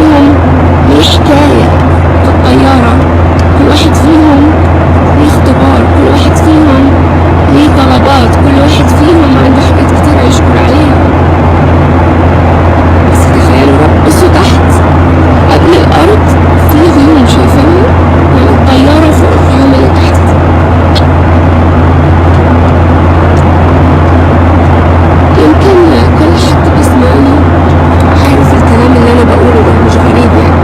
فيهم ليه حكاية في الطيارة، كل واحد فيهم ليه اختبار، كل واحد فيهم ليه طلبات، كل واحد فيهم عنده حاجات كتير يشكر عليها. بس تخيلوا رب، بصوا تحت قبل الأرض في غيوم شايفينها، يعني الطيارة فوق الغيوم اللي تحت دي. يمكن كل حد بيسمعني عارف الكلام اللي أنا بقوله ده مش غريب يعني.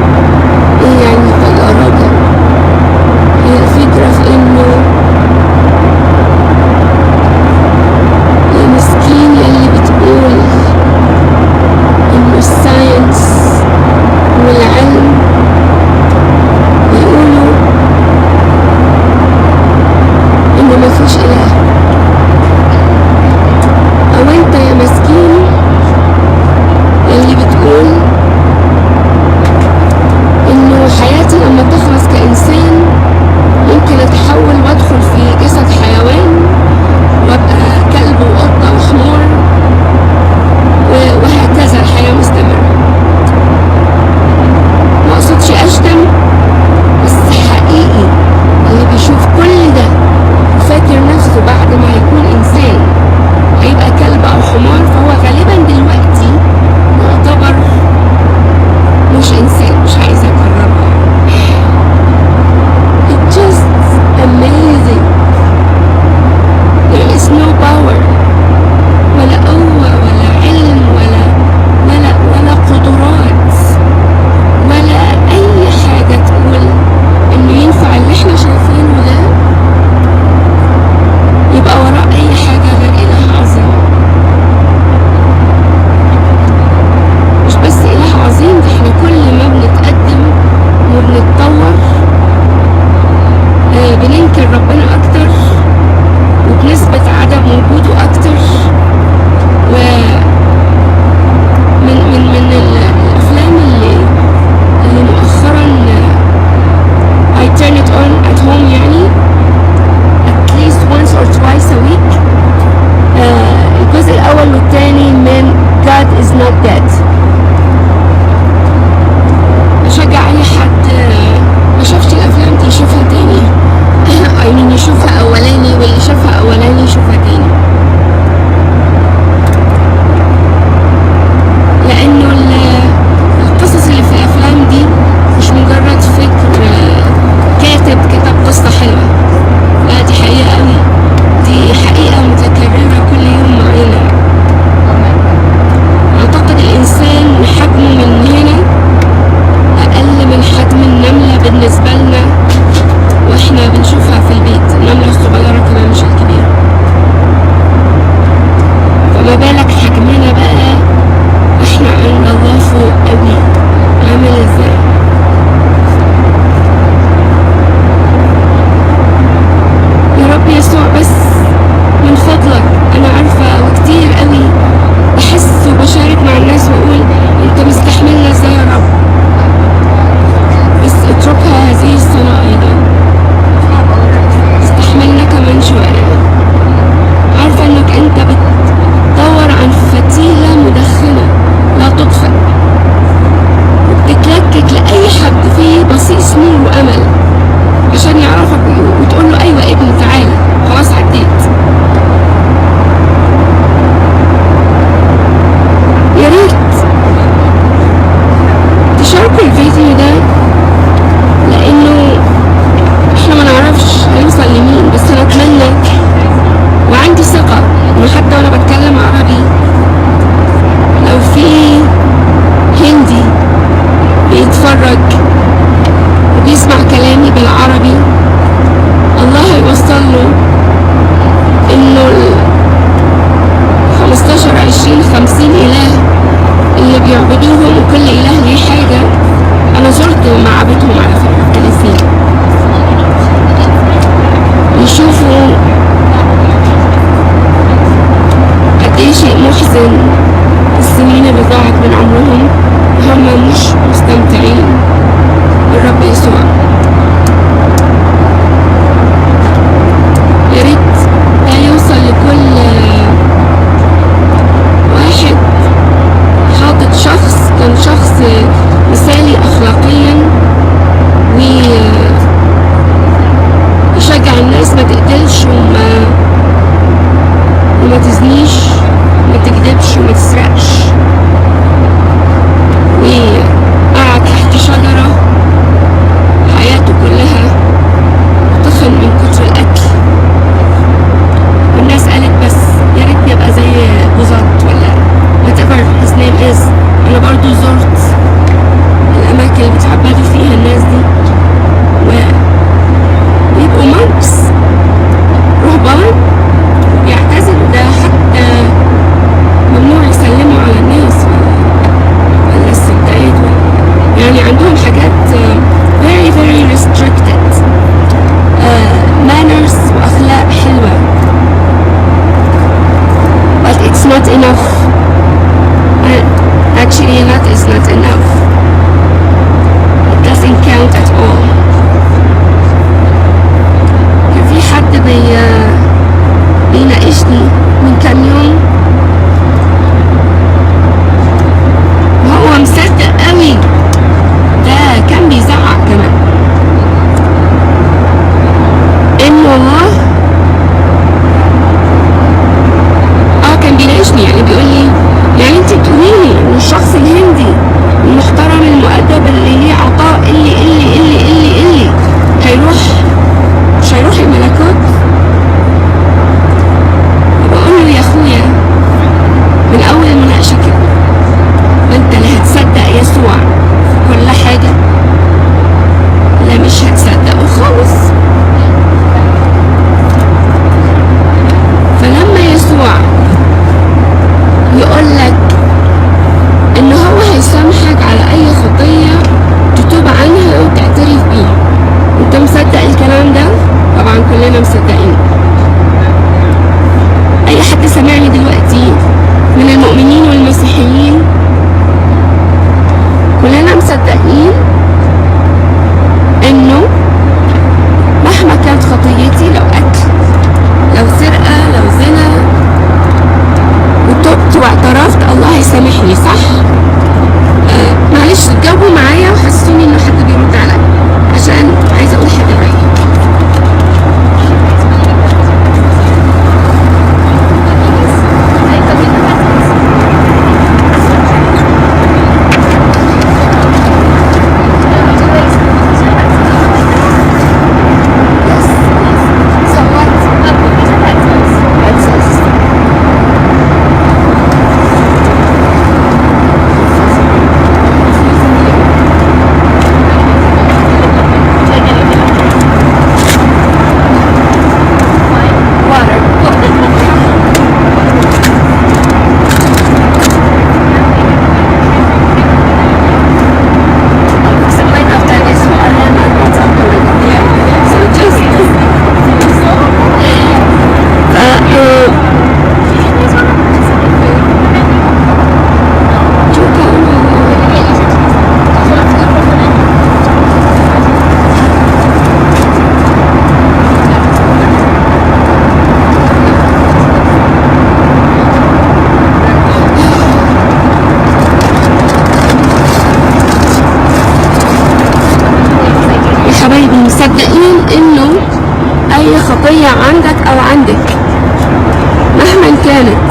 إيه يعني طيارات يعني؟ هي الفكرة في إنه يا مسكين يلي بتقول إنه الساينس والعلم بيقولوا إنه مفيش إله، أو أنت يا مسكين يلي بتقول إنه حياتي لما تخلص كإنسان ممكن أتحول وأدخل في جسد حيوان وأبقى كلب وقطة وحمار وهكذا الحياة مستمرة. ما أقصدش أشتم، بس حقيقي اللي بيشوف كل ده وفاكر نفسه بعد ما هيكون إنسان هيبقى كلب أو حمار، فهو غالبا دلوقتي يعتبر مش إنسان. مش عايزة أكررها. It's just amazing. There is no power، ولا قوة ولا علم ولا قدرات ولا أي حاجة تقول إنه ينفع اللي احنا شايفينه ده يبقى وراء أي حاجة غير إله عظيم. مش بس إله عظيم، ده احنا كل ما بنتقدم وبنتطور بننكر ربنا أكتر وبنثبت عدم وجوده أكتر. ومن الأفلام اللي مؤخرا I turn it on at home يعني at least once or twice a week. الجزء الأول والتاني من God is not dead. أشجع أي حد ما شافش الأفلام دي يشوفها تاني. I mean يشوفها أولاني، واللي شافها أولاني يشوفها تاني، لأنه القصص اللي في الأفلام دي مش مجرد فكر كاتب كتاب قصة حلوة، لا دي حقيقة أوي، دي حقيقة متكررة كل يوم معانا. أعتقد الإنسان حجمه من هنا أقل من حجم النملة بالنسبة لنا واحنا بنشوفها في البيت، النملة الصغيرة كمان مش الكبيرة. فما بالك حجمنا بقى احنا عند الله فوق قوي عامل ازاي. يا رب يسوع، بس من فضلك انا عارفة وكتير قوي بحس وبشارك مع الناس واقول انت مستحملنا ازاي يا رب، بس اتركها هذه الصلاة ايضا، استحملنا كمان شوية. عارفة انك انت بتدور عن فتيلة مدخنة لا تطفئ، وبتتلكك لأي حد فيه بصيص نور وأمل عشان يعرفك وتقول له أيوة ابني تعالى خلاص عديت. يا ريت تشاركوا الفيديو ده، لأنه احنا ما نعرفش هيوصل لمين، بس انا اتمنى وعندي ثقة انه حتى وانا بتكلم عربي لو في هندي بيتفرج وبيسمع كلامي بالعربي الله هيوصل له انه 15 20 50 اله اللي بيعبدوهم وكل اله ليه حاجة. انا زرت معابدهم على فكرة الكنيسين، يشوفوا قد ايه شيء محزن السنين اللي ضاعت من عمرهم هم مش مستمتعين بالرب يسوع. يا ريت ده يوصل لكل واحد حاطط شخص كان شخص اللي بيتعبدوا فيها الناس دي ويبقوا مونكس رهبان ويعتزلوا. ده حتى ممنوع يسلموا على الناس ولا الستات يعني عندهم حاجات very very restricted manners وأخلاق حلوة. but it's not enough. Actually that is not enough. It doesn't count at all. كان في حد بيناقشني من كام يوم وهو مصدق قوي، ده كان بيزعق كمان انه كان بيناقشني يعني بيقول لي يعني انت بتقولي ان الشخص الهندي المحترم المؤدب اللي ليه عطاء اللي مش هيروح الملكوت؟ بقول له يا اخويا من اول المناقشه كده، ما انت لا هتصدق يسوع في كل حاجه لا مش هتصدقه خالص. فلما يسوع يقولك ان هو هيسامحك على اي خطية تتوب عنها وتعترف بيها، انت مصدق الكلام ده؟ طبعا كلنا مصدقين. اي حد سمعني دلوقتي من المؤمنين والمسيحيين كلنا مصدقين انه مهما كانت خطيتي، لو قتل لو سرقة لو زنا وتوبت واعترفت الله هيسامحني، صح؟ معلش تجاوبوا معايا وحسوني انه حد بيرد عليا عشان عايزه اقول حاجه بعيدة. مصدقين انه اي خطية عندك او عندك مهما كانت،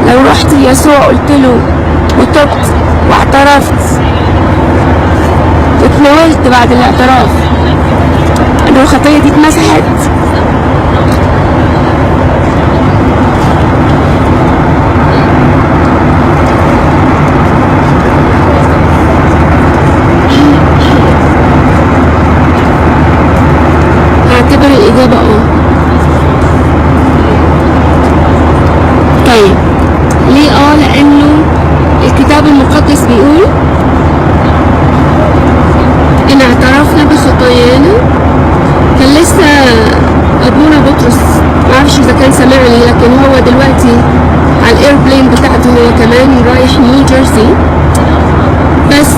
لو رحت يسوع قلت له وتبت واعترفت واتناولت بعد الاعتراف انه الخطية دي اتمسحت، هعتبر الإجابة طيب ليه لأنه الكتاب المقدس بيقول إن اعترفنا بخطايانا. كان لسه أبونا بطرس معرفش إذا كان سمعني، لكن هو دلوقتي على الإيربلين بتاعته هو كمان رايح نيو جيرسي، بس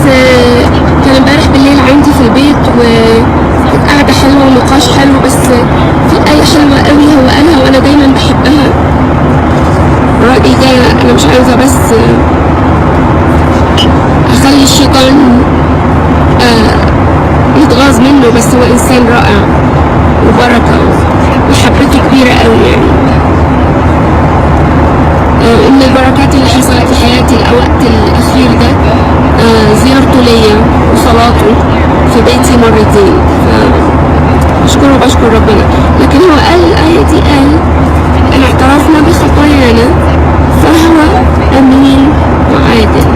كان امبارح بالليل عندي في البيت وكانت قاعدة حلوة ونقاش حلو، بس في آية حلوة قوي هو قالها وأنا دايما بحبها. الراجل ده أنا مش عايزة بس أخلي الشيطان يتغاظ منه، بس هو إنسان رائع وبركة ومحبته كبيرة قوي يعني. إن البركات اللي حصلت في حياتي الوقت الأخير ده زيارته ليا وصلاته في بيتي مرتين، فأشكره وبشكر ربنا. لكن هو قال الآية دي، قال إن اعترفنا بخطايانا فهو أمين وعادل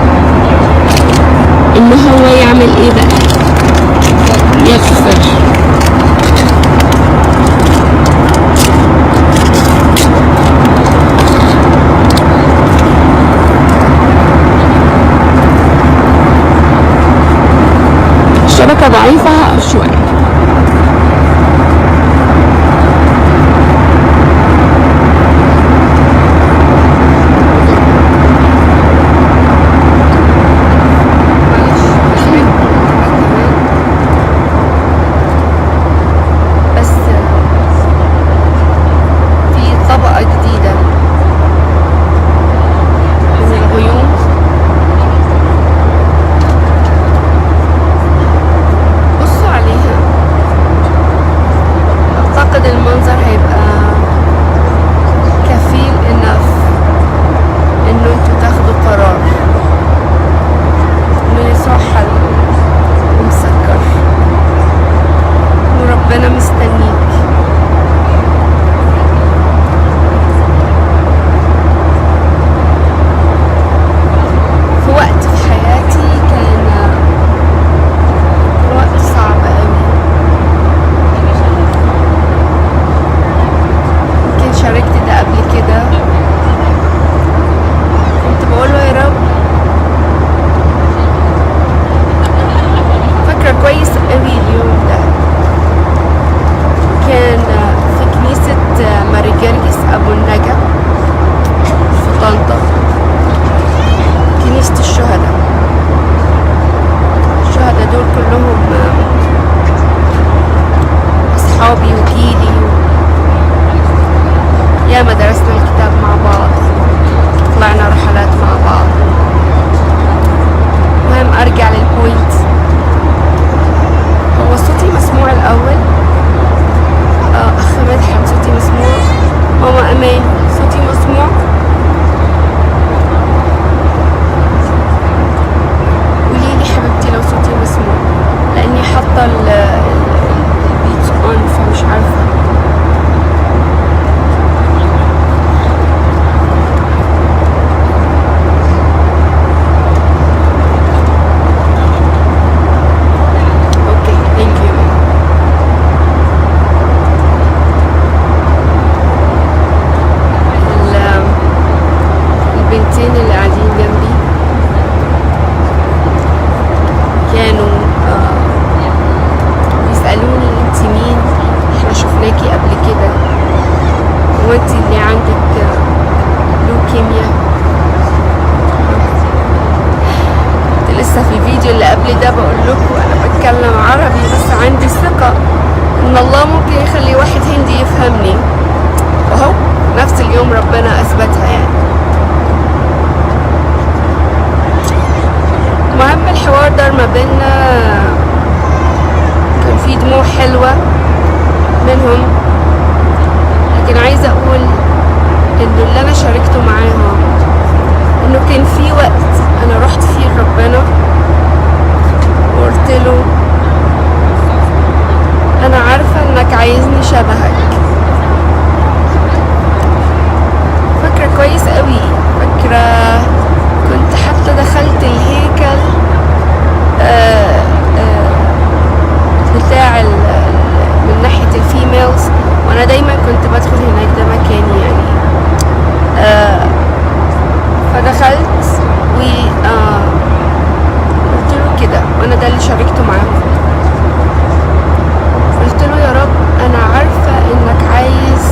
ان هو يعمل ايه بقى؟ يغفر. الشبكة ضعيفة شوية. ياما درسنا الكتاب مع بعض، طلعنا رحلات مع بعض. المهم ارجع للبوينت. هو صوتي مسموع الاول؟ اخ مدحت صوتي مسموع؟ ماما امان صوتي مسموع؟ قوليلي حبيبتي لو صوتي مسموع، لاني حاطه البيت اون فمش عارفه. اللي قاعدين جنبي كانوا بيسألوني انت مين؟ احنا شفناكي قبل كده، وانت اللي عندك لوكيميا. كنت لسه في الفيديو اللي قبل ده بقول لكم انا بتكلم عربي بس عندي ثقة ان الله ممكن يخلي واحد هندي يفهمني، وهو نفس اليوم ربنا اثبتها يعني. المهم الحوار دار ما بيننا، كان في دموع حلوة منهم، لكن عايزة اقول انه اللي انا شاركته معاهم انه كان في وقت انا رحت فيه لربنا وقلت له انا عارفة انك عايزني شبهك. فاكرة كويس قوي، فاكرة كنت حتى دخلت الهيكل بتاع من ناحية الفيميلز، وانا دايما كنت بدخل هناك، ده مكاني يعني. فدخلت و قلت له كده، وانا ده اللي شاركته معاهم. قلت له يا رب انا عارفة انك عايز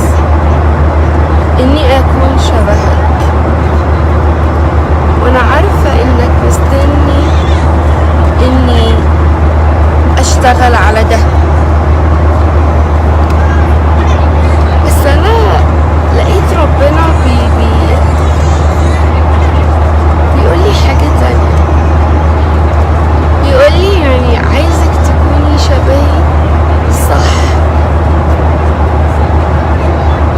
اني اكون شبهك، وانا عارفة انك مستني اني اشتغل على ده، بس انا لقيت ربنا بيقولي حاجة تانية، بيقولي يعني عايزك تكوني شبهي صح،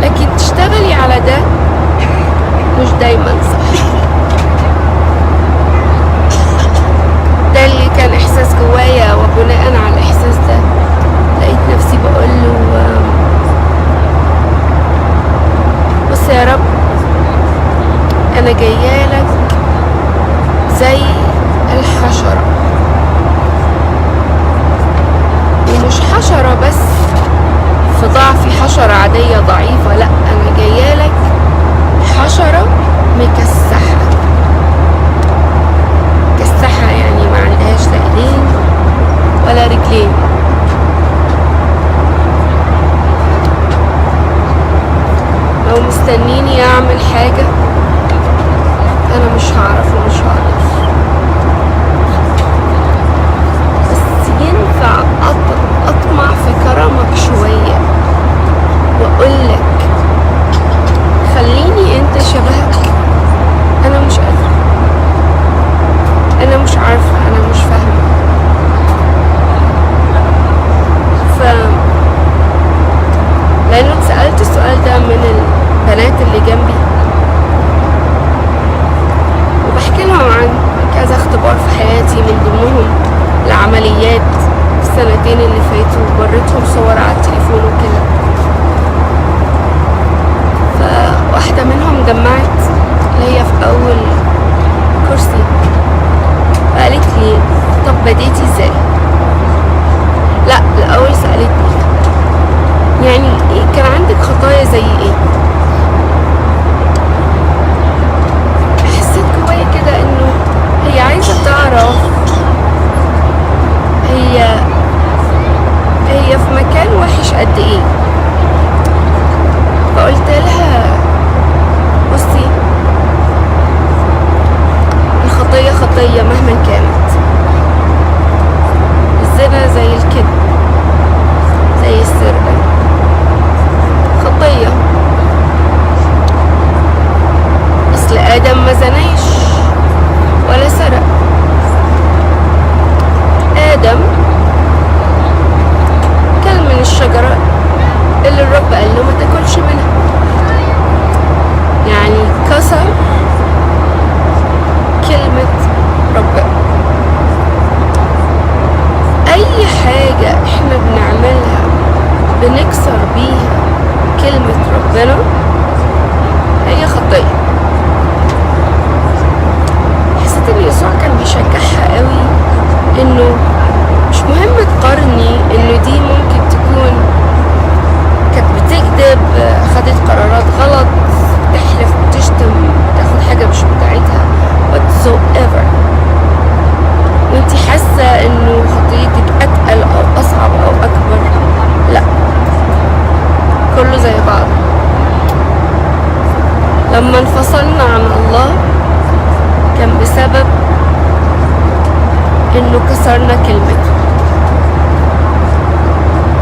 لكن تشتغلي على ده مش دايما صح. ده اللي كان احساس جوايا، وبناء على الاحساس ده عمليات السنتين اللي فاتوا، ووريتهم صور على التليفون وكده. فواحدة منهم جمعت اللي هي في أول كرسي، فقالت لي طب بديتي ازاي؟ لا الأول سألتني يعني كان عندك خطايا زي ايه؟ حسيت جوايا كده انه هي عايزة تعرف هي في مكان وحش قد ايه. فقلت لها بصي، الخطية خطية مهما كانت. الزنا زي الكذب زي السرقة، خطية. اصل ادم ما زناش ولا سرق. ادم كل من الشجرة اللي الرب قال له ما تاكلش منها، يعني كسر كلمة ربنا. اي حاجة احنا بنعملها بنكسر بيها كلمة ربنا هي خطية. حسيت ان يسوع كان بيشجعها قوي انه مش مهم تقارني، انه دي ممكن تكون كانت بتكذب، خدت قرارات غلط، تحلف، بتشتم، تاخد حاجة مش بتاعتها whatsoever، وانتي حاسة انه خطيتك اتقل او اصعب او اكبر. لا، كله زي بعض. لما انفصلنا عن الله كان بسبب انه كسرنا كلمته.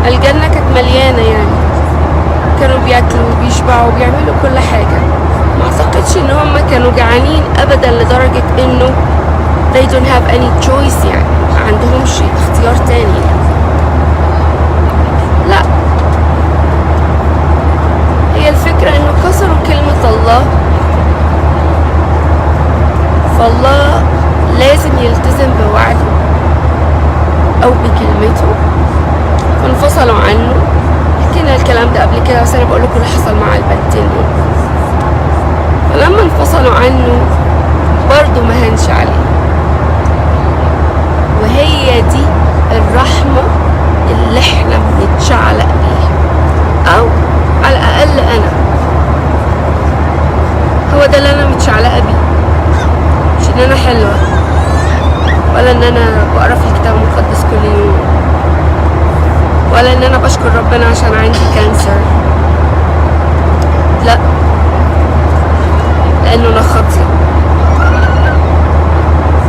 الجنة كانت مليانة، يعني كانوا بياكلوا وبيشبعوا وبيعملوا كل حاجة. ما اعتقدش ان هم كانوا جعانين ابدا لدرجة انه they don't have any choice، يعني ما عندهمش اختيار تاني. لا، هي الفكرة انه كسروا كلمة الله، فالله لازم يلتزم بوعده او بكلمته، فانفصلوا عنه. حكينا الكلام ده قبل كده، بس انا بقول لكم اللي حصل مع البنتين دول. فلما انفصلوا عنه برضو ما هنش عليه. وهي دي الرحمة اللي احنا بنتشعلق بيها، او على الاقل انا هو ده اللي انا متشعلقة بيه. مش ان انا حلوة، ولا ان انا بقرا في الكتاب المقدس كل يوم، ولا ان انا بشكر ربنا عشان عندي كانسر. لا، لانه انا خاطئة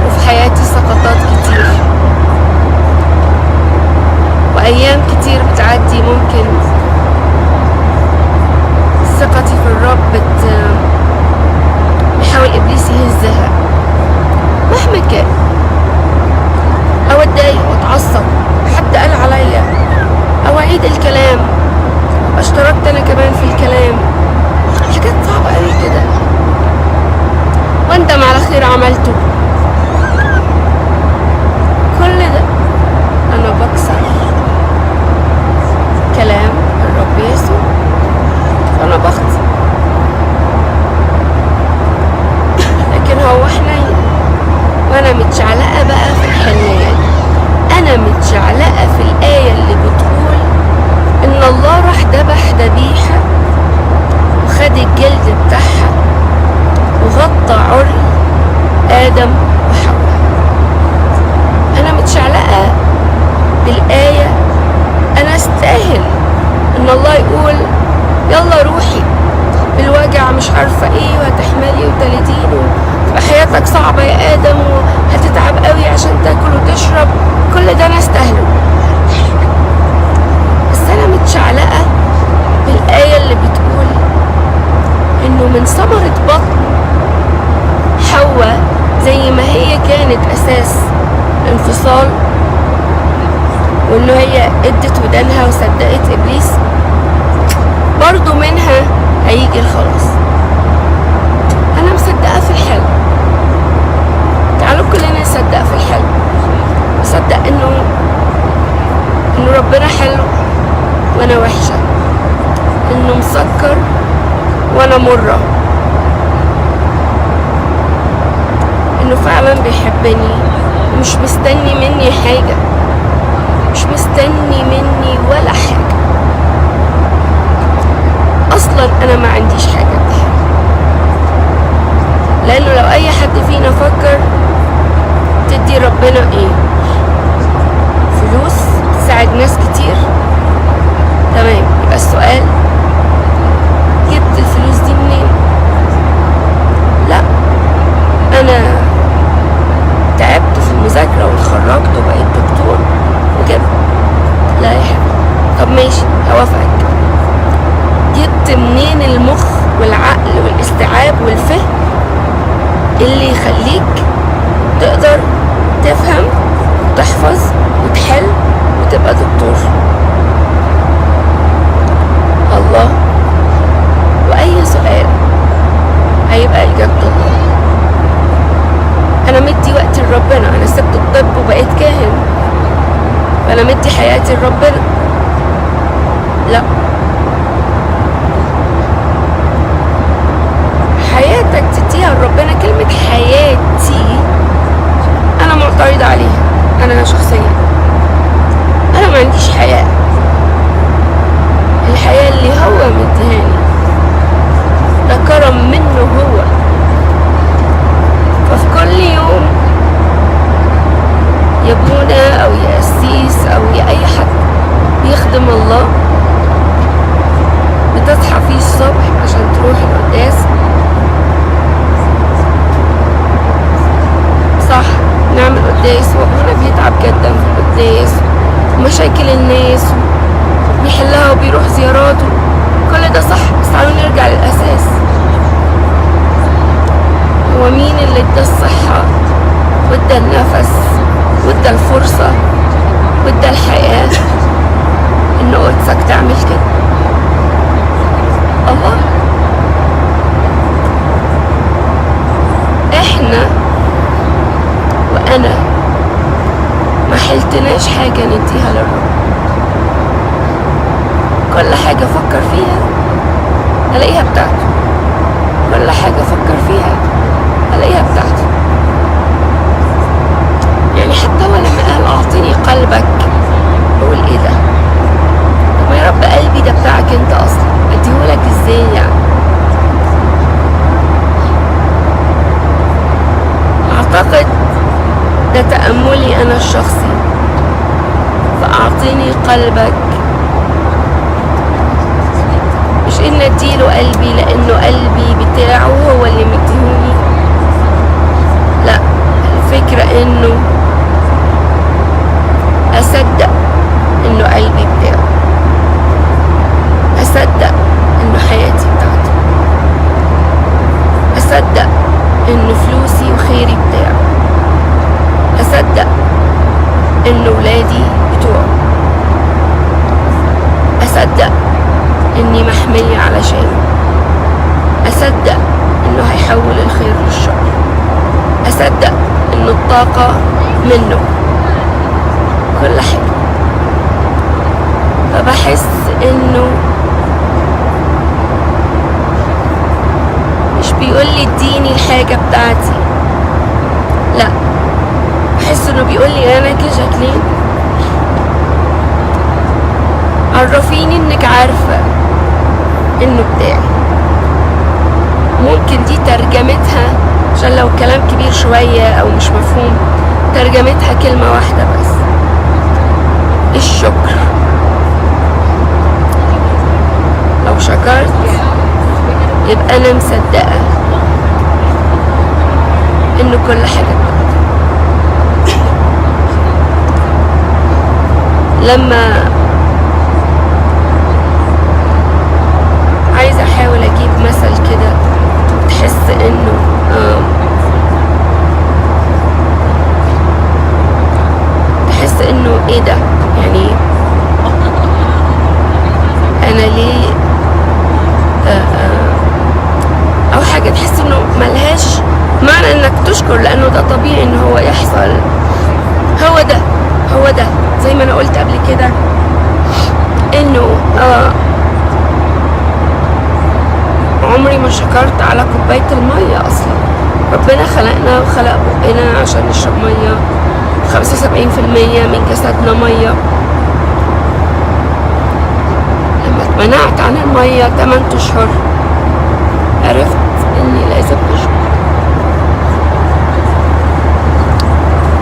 وفي حياتي سقطات كتير وايام كتير بتعدي ممكن ثقتي في الرب بيحاول ابليس يهزها مهما كان، او اتضايق واتعصب، حد قال عليا، او اعيد الكلام، اشتركت انا كمان في الكلام، حاجات صعبة قوي كده، واندم على خير عملته. كل ده انا بكسر كلام الرب يسوع، انا بخطئ. لكن هو حنين، وانا متشعلقة بقى في الحنية دي. انا متشعلقة في الآية اللي بتقول ان الله راح ذبح ذبيحة وخد الجلد بتاعها وغطى عري آدم وحواء. انا متشعلقة بالآية. انا استاهل ان الله يقول يلا روحي بالوجع مش عارفة ايه، وهتحملي وتلدين وتبقى حياتك صعبة يا آدم، وهتتعب قوي عشان تاكل وتشرب. كل ده انا استاهله، بس انا متشعلقة بالآية اللي بتقول انه من ثمرة بطن حواء، زي ما هي كانت اساس الانفصال، وانه هي ادت ودانها وصدقت ابليس، برضو منها هيجي الخلاص. انا مصدقة في الحلم، تعالوا كلنا نصدق في الحلم، مصدق انه ربنا حلو وانا وحشة، انه مسكر وانا مرة، انه فعلا بيحبني ومش مستني مني حاجة، مش مستني مني ولا حاجة. اصلا انا ما عنديش حاجة اديها، لانه لو اي حد فينا فكر تدي ربنا ايه؟ فلوس تساعد ناس كتير؟ تمام، يبقى السؤال جبت الفلوس دي منين؟ لا، انا تعبت في المذاكرة واتخرجت وبقيت دكتور وكده. لا يا حبيبي، طب ماشي هوافقك، جبت منين المخ والعقل والاستيعاب والفهم اللي يخليك تقدر تفهم وتحفظ وتحل وتبقى دكتور؟ الله. واي سؤال هيبقى اجابة الله. انا مدي وقتي لربنا، انا سبت الطب وبقيت كاهن، فانا مدي حياتي لربنا؟ لا، حياتك تديها لربنا. كلمة حياتي انا معترضة عليها، انا شخصيا انا ما عنديش حياة. الحياة اللي هو مديهاني ده كرم منه هو. ففي كل يوم يا ابونا او يا قسيس او يا اي حد بيخدم الله، بتصحى فيه الصبح عشان تروح القداس، صح، نعمل قداس وابونا بيتعب جدا في القداس ومشاكل الناس بيحلها وبيروح زياراته، كل ده صح، بس تعالوا نرجع للأساس. هو مين اللي ادى الصحة وادى النفس وادى الفرصة وادى الحياة ان قدسك تعمل كده؟ الله. احنا وانا ما حلتناش حاجة نديها للرب. كل حاجة افكر فيها الاقيها بتاعته، كل حاجة افكر فيها الاقيها بتاعته. يعني حتى هو لما قال اعطيني قلبك، بقول ايه ده؟ طب يا رب قلبي ده بتاعك انت اصلا، اديهولك ازاي يعني؟ اعتقد ده تأملي انا الشخصي. فاعطيني قلبك مش ان اديله قلبي لانه قلبي بتاعه هو اللي مديهوني، لا، الفكرة انه اصدق انه قلبي بتاعه، اصدق انه حياتي بتاعته، اصدق انه فلوسي وخيري بتاعه، اصدق انه ولادي بتوعه، اصدق اني محمية علشانه، اصدق انه هيحول الخير للشر، اصدق انه الطاقة منه، كل حاجة. فبحس انه مش بيقولي اديني الحاجة بتاعتي، لا، بحس انه بيقولي انا كجاكلين عرفيني انك عارفة انه بتاعي. ممكن دي ترجمتها، عشان لو كلام كبير شوية او مش مفهوم، ترجمتها كلمة واحدة بس، الشكر. لو شكرت يبقى انا مصدقة انه كل حاجة بتاعتي. لما عايزة احاول اجيب مثل كده تحس انه تحس انه ايه ده يعني، انا ليه او حاجة تحس انه ملهاش معنى انك تشكر، لانه ده طبيعي ان هو يحصل، هو ده زي ما انا قلت قبل كده انه عمري ما شكرت على كوباية المية اصلا. ربنا خلقنا وخلق بقنا عشان نشرب مية، 75% من جسدنا مية. لما اتمنعت عن المية 8 اشهر عرفت اني لازم اشرب.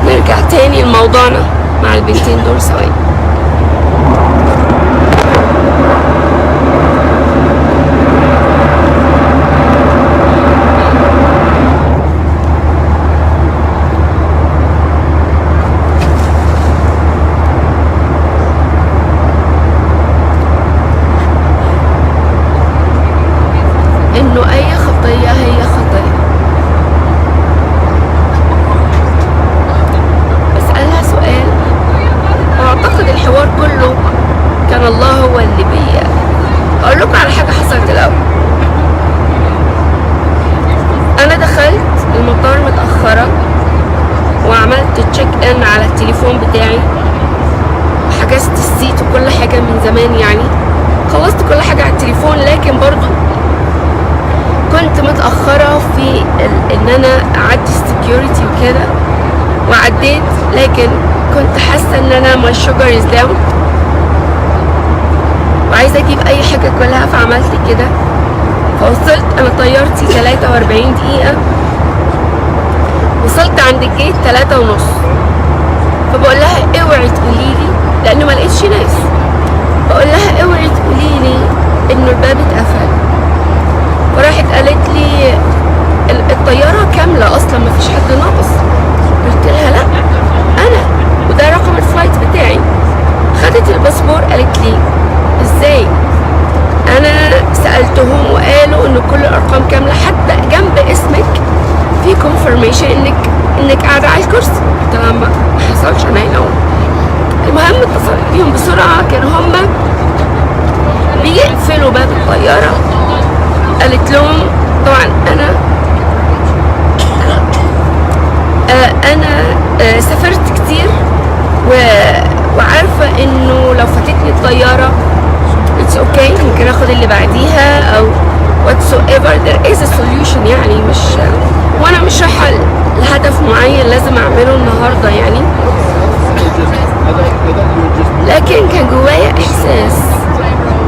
نرجع تاني لموضوعنا مع البنتين دول ثواني. انه اي خطية هي خطية. بسألها سؤال واعتقد الحوار كله كان الله هو اللي اقول لكم على حاجة حصلت الاول. انا دخلت المطار متأخرة وعملت تشيك ان على التليفون بتاعي وحجزت السيت وكل حاجة من زمان، يعني خلصت كل حاجة على التليفون، لكن برضو كنت متأخرة في ان انا اعدي السكيورتي وكده، وعديت لكن كنت حاسة ان انا my sugar is down وعايزة اجيب اي حاجة كلها، فعملت كده. فوصلت، انا طيارتي 43 دقيقة، وصلت عند الجيت 3:30. فبقول لها اوعي تقوليلي، لانه ما لقيتش ناس، بقول لها اوعي تقوليلي انه الباب اتقفل. وراحت قالت لي الطيارة كاملة اصلا ما فيش حد ناقص. قلت لها لا انا وده رقم الفلايت بتاعي. خدت الباسبور قالت لي ازاي؟ انا سألتهم وقالوا ان كل الارقام كاملة، حتى جنب اسمك في confirmation انك قاعدة على الكرسي. قلت لها ما حصلش، انا هنا. المهم اتصلت بيهم بسرعة، كانوا هما بيقفلوا باب الطيارة. قالت لهم طبعا انا سافرت كتير وعارفة انه لو فاتتني الطيارة it's okay، ممكن اخد اللي بعديها او whatsoever there is a solution، يعني مش وانا مش رايحة لهدف معين لازم اعمله النهاردة يعني. لكن كان جوايا احساس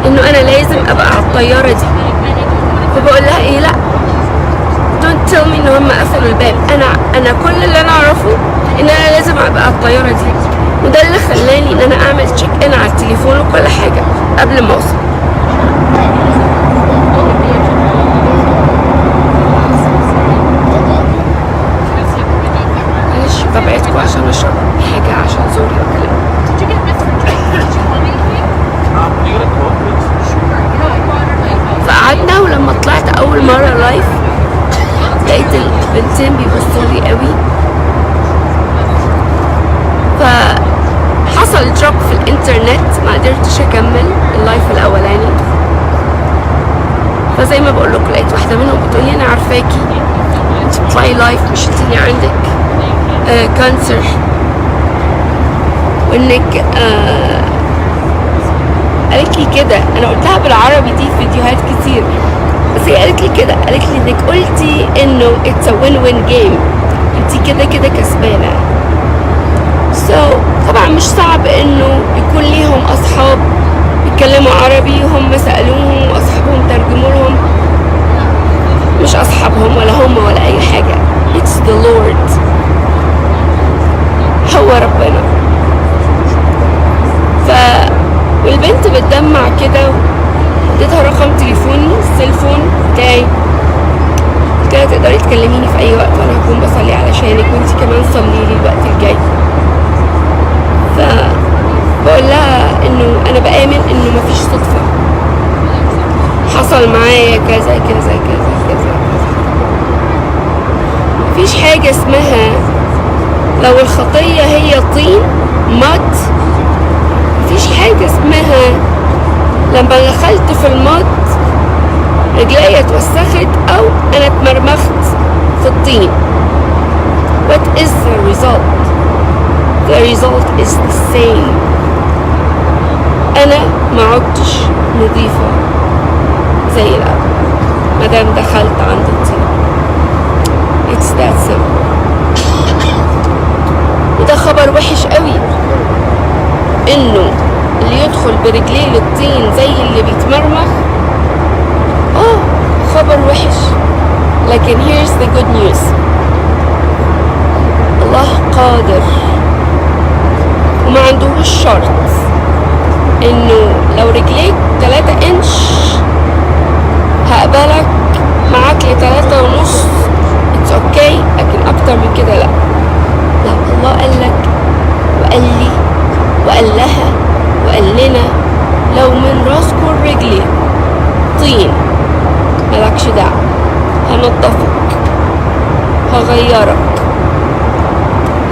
انه انا لازم ابقى على الطيارة دي. فبقول لها ايه، لا don't tell me ان هم قفلوا الباب. انا كل اللي انا اعرفه ان انا لازم ابقى على الطيارة دي، وده اللي خلاني ان انا اعمل تشيك ان على التليفون وكل حاجة قبل ما اوصل. معلش ببعدكوا عشان اشرب حاجة عشان زوري وكلام. فقعدنا، ولما طلعت اول مرة لايف لقيت البنتين بيبصولي قوي، فحصل دروب في الانترنت، ما قدرتش اكمل اللايف الاولاني. فزي ما بقول لكم لقيت واحده منهم بتقولي انا عارفاكي، انت بتطلعي لايف، مش انتي عندك كانسر وانك قالت لي كده. انا قلتها بالعربي دي في فيديوهات كتير، بس هي قالت لي كده، قالت لي انك قلتي انه it's a win-win game، انتي كده كده كسبانه. طبعا مش صعب انه يكون ليهم اصحاب بيتكلموا عربي وهم سألوهم واصحابهم ترجموا لهم. مش اصحابهم ولا هم ولا اي حاجة، it's the Lord، هو ربنا. والبنت بتدمع كده، اديتها رقم تليفوني، السيلفون بتاعي، قلت لها تقدري تكلميني في اي وقت وانا هكون بصلي علشانك، وانتي كمان صلي لي الوقت الجاي. فبقول لها انه انا بآمن انه مفيش صدفة، حصل معايا كذا كذا كذا كذا. مفيش حاجة اسمها لو الخطية هي طين مط، مفيش حاجة اسمها لما دخلت في المط رجليا اتوسخت او انا اتمرمخت في الطين. What is the result؟ the result is the same. أنا ما عدتش نظيفة زي الأول مادام دخلت عند الطين. It's that simple. وده خبر وحش قوي، إنه اللي يدخل برجليه للطين زي اللي بيتمرمخ. خبر وحش، لكن here's the good news. الله قادر وما عندهوش شرط انه لو رجليك 3 انش هقبلك معاك ل3.5. it's okay، لكن اكتر من كده لا. الله قالك وقال لي وقال لها وقال لنا لو من راسكوا الرجلين طين ملكش دعوة، هنضفك، هغيرك،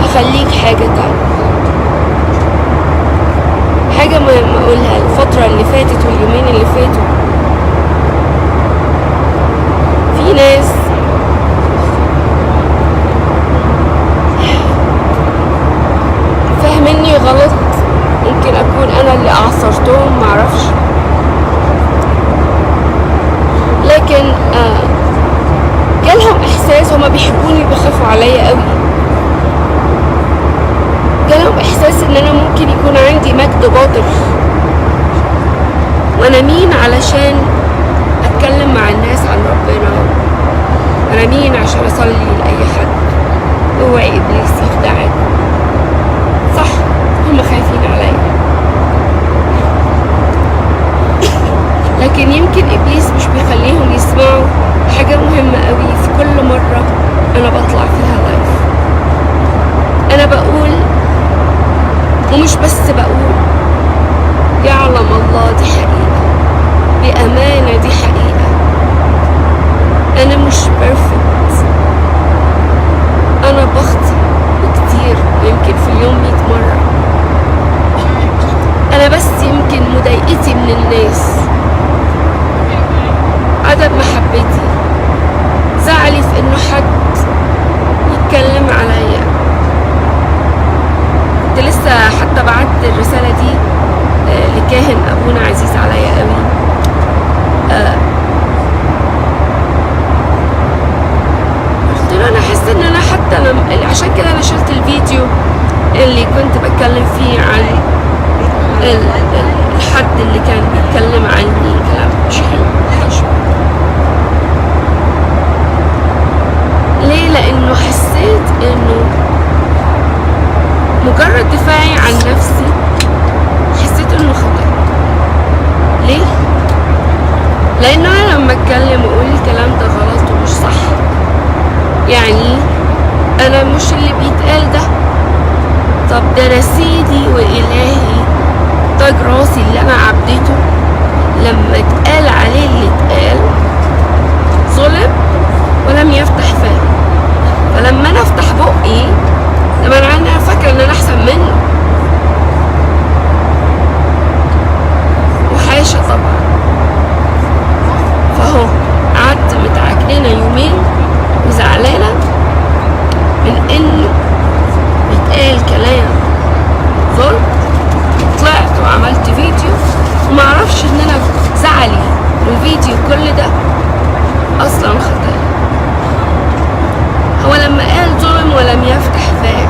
هخليك حاجة تانية. حاجة مهمة اقولها، الفترة اللي فاتت واليومين اللي فاتوا في ناس فاهميني غلط، ممكن اكون انا اللي اعصرتهم، معرفش، لكن جالهم احساس هما بيحبوني وبيخافوا عليا قوي. جالهم احساس ان انا ممكن يكون عندي مجد باطل، وانا مين علشان اتكلم مع الناس عن ربنا؟ انا مين عشان اصلي لاي حد؟ اوعي ابليس يخدعني. صح، هما خايفين عليا، لكن يمكن ابليس مش بيخليهم يسمعوا حاجة مهمة قوي في كل مرة انا بطلع فيها لايف. انا بقول، ومش بس بقول، يعلم الله دي حقيقة، بأمانة دي حقيقة. انا مش بيرفكت، انا بخطي كتير، يمكن في اليوم 100 مرة. انا بس يمكن مضايقتي من الناس، عدم محبتي، زعلي في انه حد يتكلم عليا. كنت لسه حتى بعت الرسالة دي لكاهن ابونا عزيز عليا قوي. قلت له انا حاسه ان انا حتى عشان كده انا شلت الفيديو اللي كنت بتكلم فيه عن الحد اللي كان بيتكلم عني كلام مش حلو. ليه؟ لانه حسيت انه مجرد دفاعي عن نفسي، حسيت انه خطأ. ليه؟ لانه انا لما اتكلم واقول الكلام ده غلط ومش صح، يعني انا مش اللي بيتقال ده. طب ده انا سيدي والهي تاج راسي اللي انا عبدته لما اتقال عليه اللي اتقال ظلم ولم يفتح فاه. فلما انا افتح بقي لما انا فاكره ان انا احسن منه، وحاشا طبعا. فهو قعدت متعكنينه يومين وزعلانه من انه بيتقال كلام ظلم. طلعت وعملت فيديو ومعرفش ان انا زعلي من الفيديو كل ده اصلا خطأ. هو لما قال ظلم ولم يفتح فاه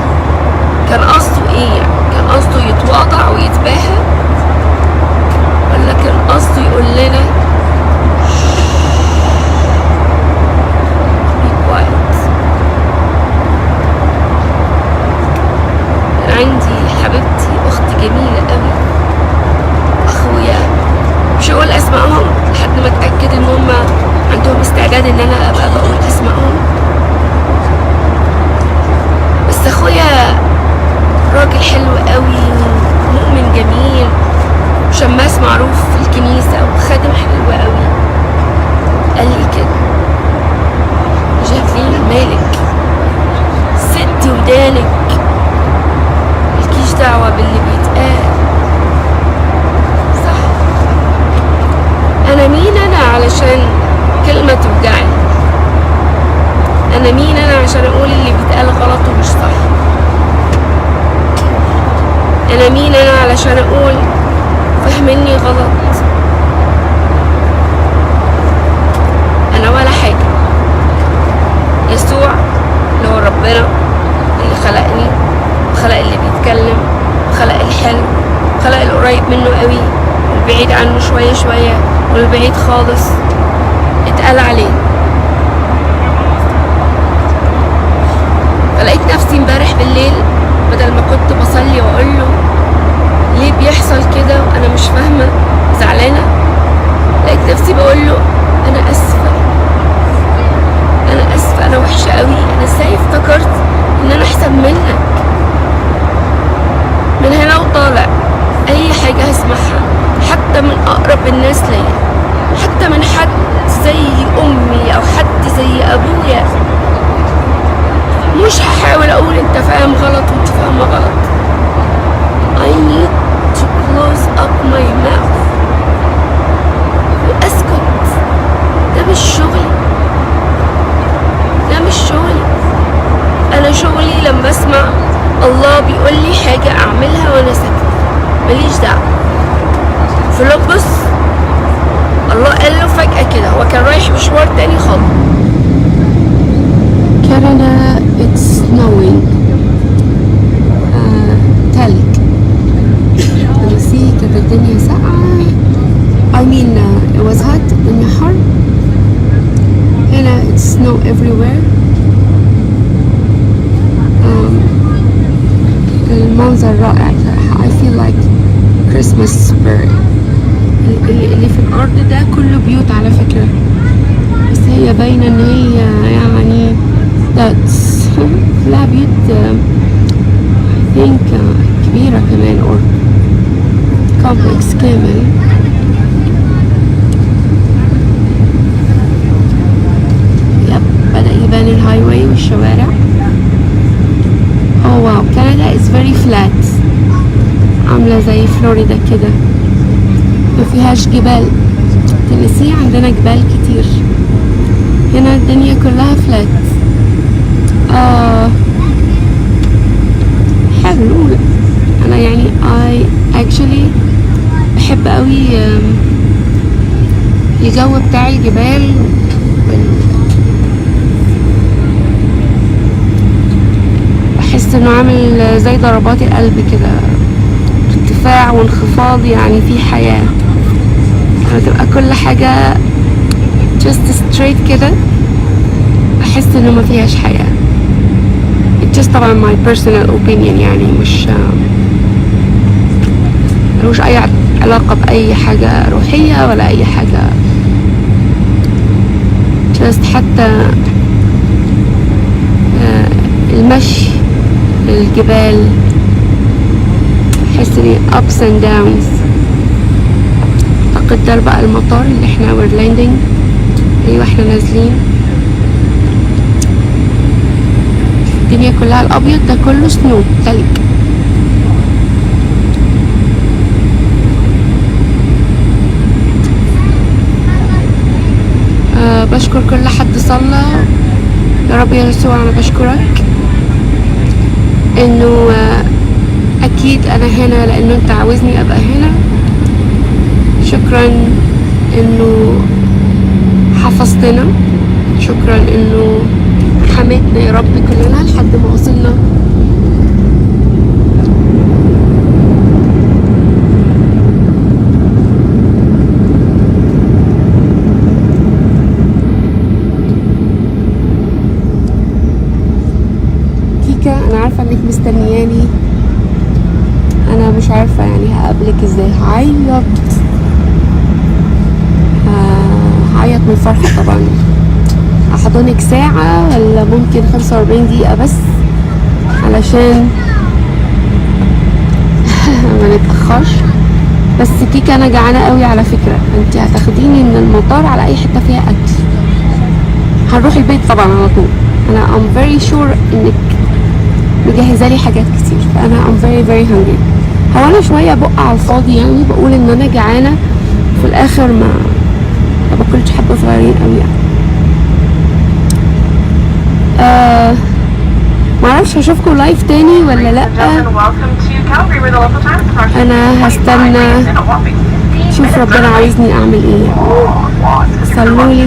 كان قصده ايه؟ يعني كان قصده يتواضع ويتباهى، ولا كان قصده يقول لنا be quiet؟ عندي حبيبتي اختي جميلة قوي، اخويا مش هقول اسمائهم لحد ما اتأكد ان هم عندهم استعداد ان انا ابقى بقول اسمائهم، بس اخويا راجل حلو قوي، مؤمن جميل، شماس معروف في الكنيسة وخادم حلو قوي. قال لي كده: جاكلين مالك سدي ودانك، ملكيش دعوة باللي بيتقال. صح، انا مين انا علشان كلمة توجعني؟ انا مين انا عشان اقول اللي بيتقال غلط ومش صح؟ انا مين انا علشان اقول فهمني غلط؟ انا ولا حاجة. يسوع اللي هو ربنا اللي خلقني وخلق اللي بيتكلم وخلق الحلو وخلق القريب منه قوي والبعيد عنه شوية شوية والبعيد خالص، اتقال عليه. فلقيت نفسي امبارح بالليل بدل ما كنت بصلي واقول له ليه بيحصل كده وانا مش فاهمة زعلانة، لقيت نفسي بقول له انا اسفة، انا اسفة، انا وحشة قوي، انا ازاي افتكرت ان انا احسن منك. من هنا وطالع اي حاجة هسمعها حتى من اقرب الناس ليا، حتى من حد زي امي او حد زي ابويا، مش هحاول اقول انت فاهم غلط وانت فاهمة غلط. I need to close up my mouth واسكت. ده مش شغلي، ده مش شغلي. انا شغلي لما اسمع الله بيقول لي حاجة اعملها وانا ساكت، ماليش دعوة. فيلبس الله قال له فجأة كده، هو كان رايح مشوار تاني خالص. كندا it's snowing، تلج. بصي كانت الدنيا ساقعة، it was hot، الدنيا حر. هنا it's snow everywhere. المنظر رائع صراحة. I feel like Christmas spirit. اللي في الأرض ده كله بيوت على فكرة، بس هي باينة إن هي يعني لا بيوت I think كبيرة كمان or complex كامل. بدأ يبان الهاي واي والشوارع. oh wow كندا is very flat، عاملة زي فلوريدا كده، ما فيهاش جبال. تينيسي عندنا جبال كتير، هنا الدنيا كلها فلات. حلو. انا يعني I actually بحب قوي الجو بتاع الجبال بحس انه عامل زي ضربات القلب كده، ارتفاع وانخفاض، يعني في حياة. لما تبقى كل حاجة just straight كده بحس انه ما فيهاش حياة. It's just طبعا my personal opinion، يعني ملوش اي علاقة بأي حاجة روحية ولا اي حاجة، just حتى المشي الجبال بحس اني ups and downs. اعتقد ده بقى المطار اللي احنا we're landing. ايوه احنا نازلين. الدنيا كلها الابيض ده كله سنو، تلج. بشكر كل حد صلى. يا رب يا يسوع انا بشكرك انه اكيد انا هنا لانه انت عاوزني ابقى هنا. شكرا انه حفظتنا، شكرا انه حميتنا يا رب كلنا لحد ما وصلنا. كيكا انا عارفه انك مستنياني، انا مش عارفه يعني هقابلك ازاي. هعيط من الفرحه طبعا. احضنك ساعه ولا ممكن 45 دقيقه بس علشان ما نتاخرش. بس كيكا انا جعانه قوي على فكره، انت هتاخديني من المطار على اي حته فيها اكل. هنروح البيت طبعا على طول. انا I'm very sure انك مجهزه لي حاجات كتير، فانا I'm very very hungry. هو انا شويه بقى على الفاضي، يعني بقول ان انا جعانه في الاخر ما باكلش حبه صغيرين قوي يعني. معرفش هشوفكم لايف تاني ولا لا. انا هستنى شوف ربنا عايزني اعمل ايه. صلولي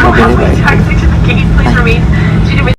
ربنا يبارك.